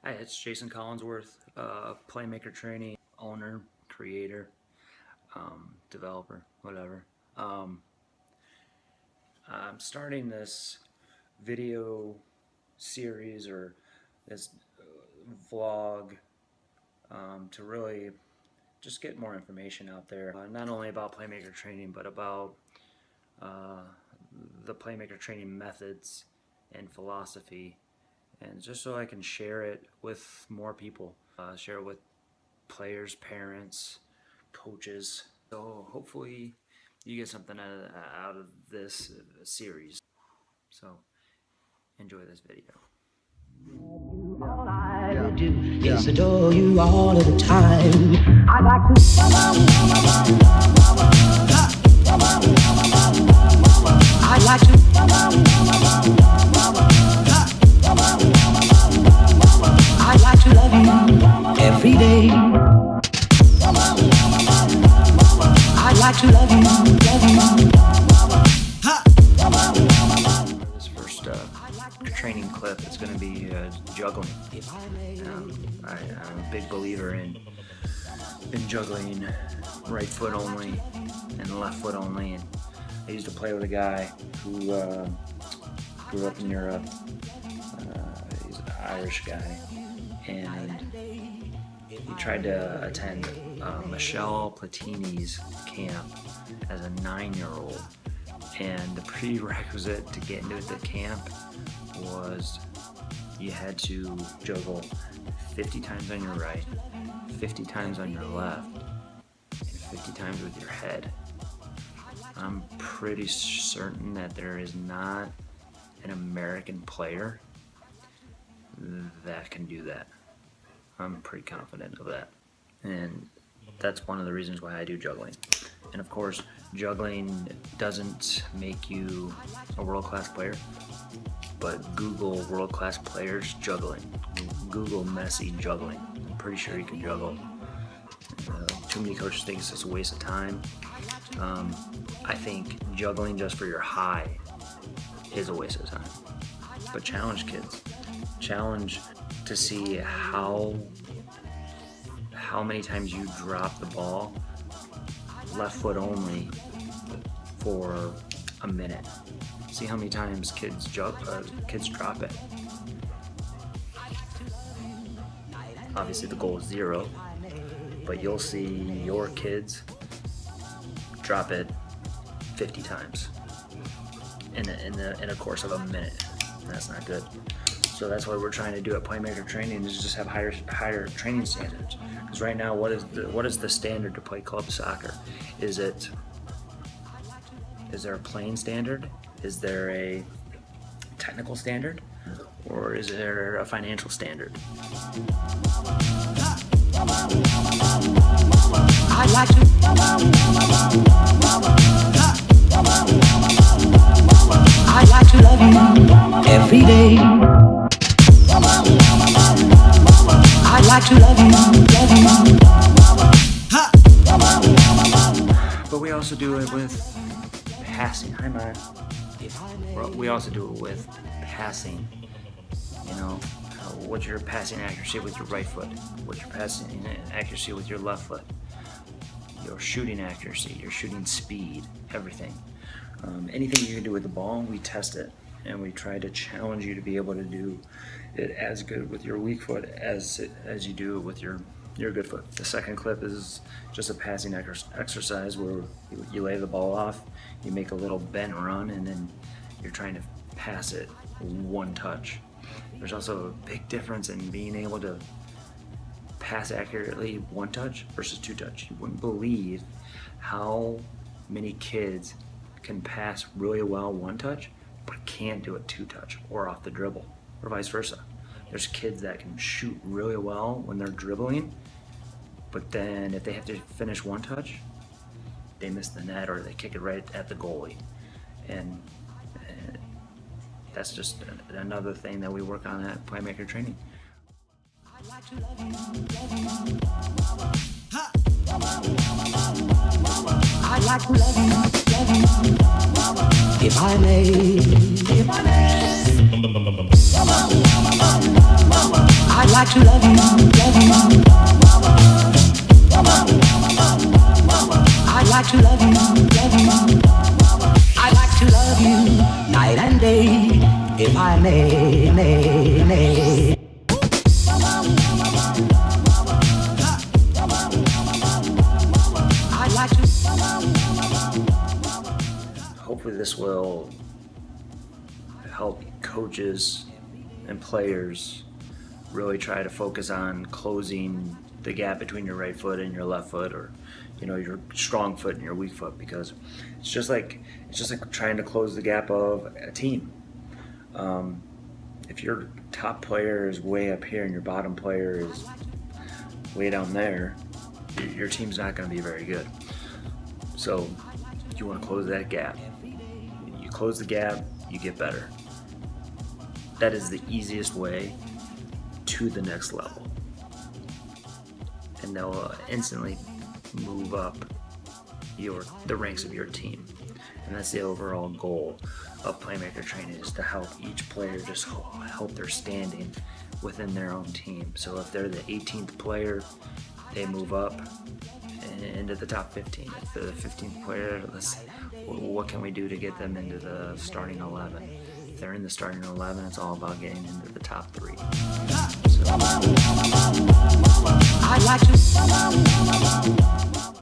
Hi, it's Jason Collinsworth, PlayMaker Training, owner, creator, developer, whatever. I'm starting this video series or this vlog to really just get more information out there, not only about PlayMaker Training, but about the PlayMaker Training methods and philosophy, and just so I can share it with more people, share it with players, parents, coaches. So hopefully you get something out of this series. So enjoy this video. All I do is adore you all of the time. I'd like to. I'd like to. I'd like to love you every day. I'd like to love you. This first training clip is going to be juggling. I'm a big believer in juggling right foot only and left foot only. And I used to play with a guy who grew up in Europe. He's an Irish guy, and he tried to attend Michelle Platini's camp as a 9-year-old. And the prerequisite to get into the camp was you had to juggle 50 times on your right, 50 times on your left, and 50 times with your head. I'm pretty certain that there is not an American player that can do that. I'm pretty confident of that. And that's one of the reasons why I do juggling. And of course, juggling doesn't make you a world-class player, but Google world-class players juggling. Google Messi juggling. I'm pretty sure he can juggle. Too many coaches think it's just a waste of time. I think juggling just for your high is a waste of time. But challenge kids. Challenge to see how many times you drop the ball left foot only for a minute. See how many times kids drop it. Obviously the goal is 0, but you'll see your kids drop it 50 times in a course of a minute. That's not good. So that's what we're trying to do at PlayMaker Training, is just have higher training standards. Because right now, what is the standard to play club soccer? Is there a playing standard? Is there a technical standard? Or is there a financial standard? I'd like to. I'd like to love you every day. I'd like to love you. But we also do it with passing. Hi, Maya. We also do it with passing. You know, what's your passing accuracy with your right foot? What's your passing accuracy with your left foot? Your shooting accuracy, your shooting speed, everything. Anything you can do with the ball, we test it. And we try to challenge you to be able to do it as good with your weak foot as you do with your good foot. The second clip is just a passing exercise where you lay the ball off, you make a little bent run, and then you're trying to pass it one touch. There's also a big difference in being able to pass accurately one touch versus two touch. You wouldn't believe how many kids can pass really well one touch, but can't do it two touch or off the dribble, or vice versa. There's kids that can shoot really well when they're dribbling, but then if they have to finish one touch, they miss the net or they kick it right at the goalie. And that's just another thing that we work on at PlayMaker Training. I'd like to love you. I'd like to love you. If I may. I'd like like to love you, love you. I'd like to love you, love you. I'd like to love you night and day, if I may, may. I'd like to. Hopefully this will help coaches and players really try to focus on closing the gap between your right foot and your left foot, or your strong foot and your weak foot, because it's just like trying to close the gap of a team. If your top player is way up here and your bottom player is way down there, your team's not going to be very good. So you want to close that gap. You close the gap, you get better. That is the easiest way to the next level, and they'll instantly move up the ranks of your team. And that's the overall goal of Playmaker Training, is to help each player just help their standing within their own team. So if they're the 18th player, they move up into the top 15. If they're the 15th player, what can we do to get them into the starting 11? If they're in the starting 11, it's all about getting into the top 3. So, I'd like to.